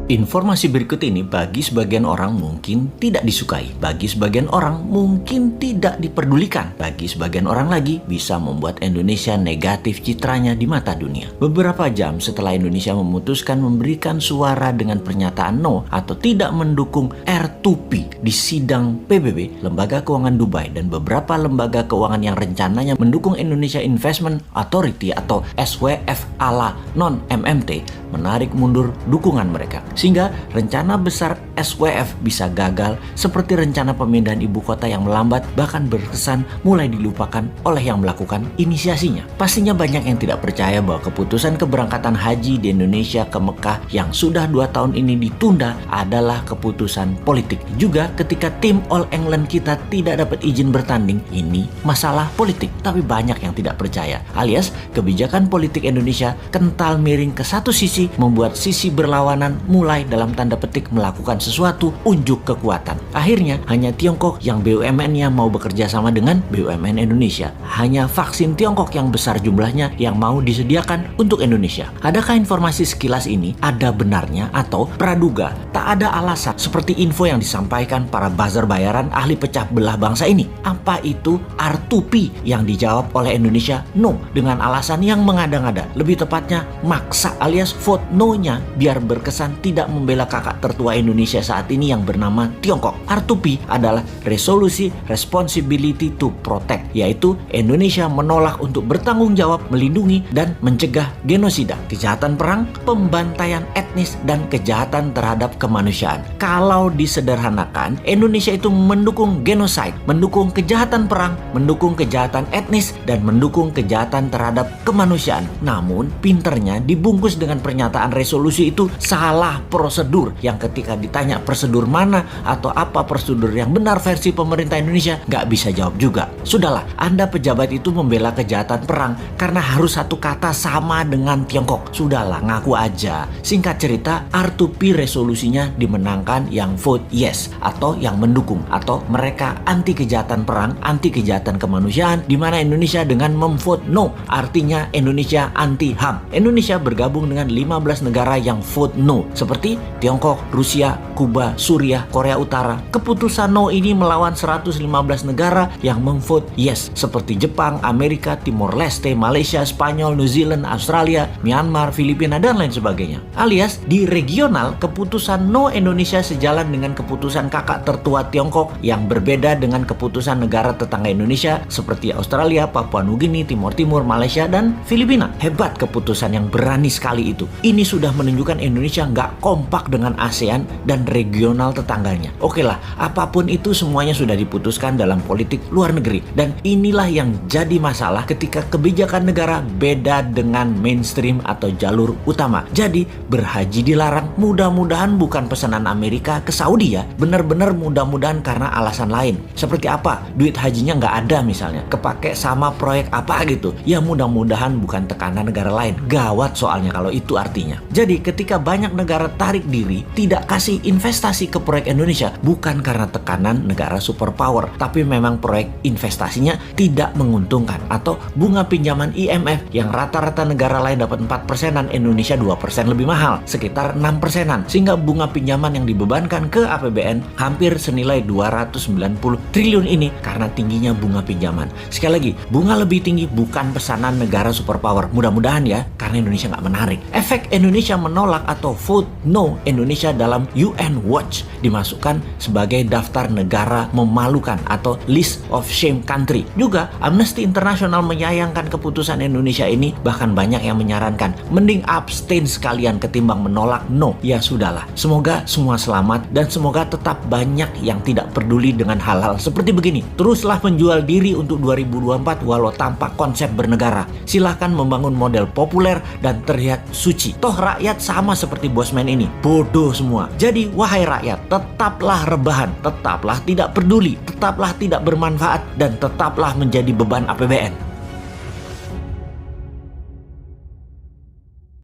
Informasi berikut ini bagi sebagian orang mungkin tidak disukai, bagi sebagian orang mungkin tidak diperdulikan, bagi sebagian orang lagi bisa membuat Indonesia negatif citranya di mata dunia. Beberapa jam setelah Indonesia memutuskan memberikan suara dengan pernyataan no atau tidak mendukung R2P di sidang PBB, Lembaga Keuangan Dubai dan beberapa lembaga keuangan yang rencananya mendukung Indonesia Investment Authority atau SWF ala non-MMT menarik mundur dukungan mereka. Sehingga rencana besar SWF bisa gagal seperti rencana pemindahan ibu kota yang melambat bahkan berkesan mulai dilupakan oleh yang melakukan inisiasinya. Pastinya banyak yang tidak percaya bahwa keputusan keberangkatan haji di Indonesia ke Mekah yang sudah 2 tahun ini ditunda adalah keputusan politik. Juga ketika tim All England kita tidak dapat izin bertanding, ini masalah politik. Tapi banyak yang tidak percaya, alias kebijakan politik Indonesia kental miring ke satu sisi membuat sisi berlawanan mulai dalam tanda petik melakukan sesuatu unjuk kekuatan. Akhirnya hanya Tiongkok yang BUMN-nya mau bekerja sama dengan BUMN Indonesia. Hanya vaksin Tiongkok yang besar jumlahnya yang mau disediakan untuk Indonesia. Adakah informasi sekilas ini ada benarnya atau praduga tak ada alasan seperti info yang disampaikan para buzzer bayaran ahli pecah belah bangsa ini? Apa itu R2P yang dijawab oleh Indonesia no dengan alasan yang mengada-ngada? Lebih tepatnya maksa alias vote no-nya biar berkesan tidak membela kakak tertua Indonesia saat ini yang bernama Tiongkok. R2P adalah Resolusi Responsibility to Protect, yaitu Indonesia menolak untuk bertanggung jawab melindungi dan mencegah genosida, kejahatan perang, pembantaian etnis, dan kejahatan terhadap kemanusiaan. Kalau disederhanakan, Indonesia itu mendukung genocide, mendukung kejahatan perang, mendukung kejahatan etnis, dan mendukung kejahatan terhadap kemanusiaan. Namun, pinternya dibungkus dengan pernyataan resolusi itu salah prosedur yang ketika ditanya prosedur mana atau apa prosedur yang benar versi pemerintah Indonesia nggak bisa jawab juga. Sudahlah, Anda pejabat itu membela kejahatan perang karena harus satu kata sama dengan Tiongkok. Sudahlah, ngaku aja. Singkat cerita, R2P resolusinya dimenangkan yang vote yes atau yang mendukung, atau mereka anti kejahatan perang, anti kejahatan kemanusiaan, di mana Indonesia dengan memvote no artinya Indonesia anti HAM. Indonesia bergabung dengan 15 negara yang vote no seperti Tiongkok, Rusia, Kuba, Suriah, Korea Utara. Keputusan no ini melawan 115 negara yang memvote yes seperti Jepang, Amerika, Timor Leste, Malaysia, Spanyol, New Zealand, Australia, Myanmar, Filipina, dan lain sebagainya. Alias di regional, keputusan no Indonesia sejalan dengan keputusan kakak tertua Tiongkok yang berbeda dengan keputusan negara tetangga Indonesia seperti Australia, Papua Nugini, Timor Timur, Malaysia, dan Filipina. Hebat keputusan yang berani sekali itu. Ini sudah menunjukkan Indonesia nggak kompak dengan ASEAN dan regional tetangganya. Oke lah, apapun itu semuanya sudah diputuskan dalam politik luar negeri. Dan inilah yang jadi masalah ketika kebijakan negara beda dengan mainstream atau jalur utama. Jadi berhaji dilarang, mudah-mudahan bukan pesanan Amerika ke Saudi ya. Bener-bener mudah-mudahan karena alasan lain. Seperti apa? Duit hajinya nggak ada misalnya. Kepake sama proyek apa gitu. Ya mudah-mudahan bukan tekanan negara lain. Gawat soalnya kalau itu artinya. Jadi ketika banyak negara tarik diri, tidak kasih investasi ke proyek Indonesia, bukan karena tekanan negara superpower, tapi memang proyek investasinya tidak menguntungkan, atau bunga pinjaman IMF yang rata-rata negara lain dapat 4%-an, Indonesia 2% lebih mahal, sekitar 6%-an, sehingga bunga pinjaman yang dibebankan ke APBN hampir senilai 290 triliun ini karena tingginya bunga pinjaman. Sekali lagi, bunga lebih tinggi bukan pesanan negara superpower, mudah-mudahan ya, karena Indonesia nggak menarik. Efek Indonesia menolak atau vote no Indonesia dalam UN Watch dimasukkan sebagai daftar negara memalukan atau list of shame country. Juga Amnesty International menyayangkan keputusan Indonesia ini, bahkan banyak yang menyarankan mending abstain sekalian ketimbang menolak no. Ya sudahlah, semoga semua selamat dan semoga tetap banyak yang tidak peduli dengan hal-hal seperti begini. Teruslah menjual diri untuk 2024 walau tanpa konsep bernegara. Silahkan membangun model populer dan terlihat suci. Toh rakyat sama seperti bosman ini, bodoh semua. Jadi wahai rakyat, tetaplah rebahan, tetaplah tidak peduli, tetaplah tidak bermanfaat, dan tetaplah menjadi beban APBN.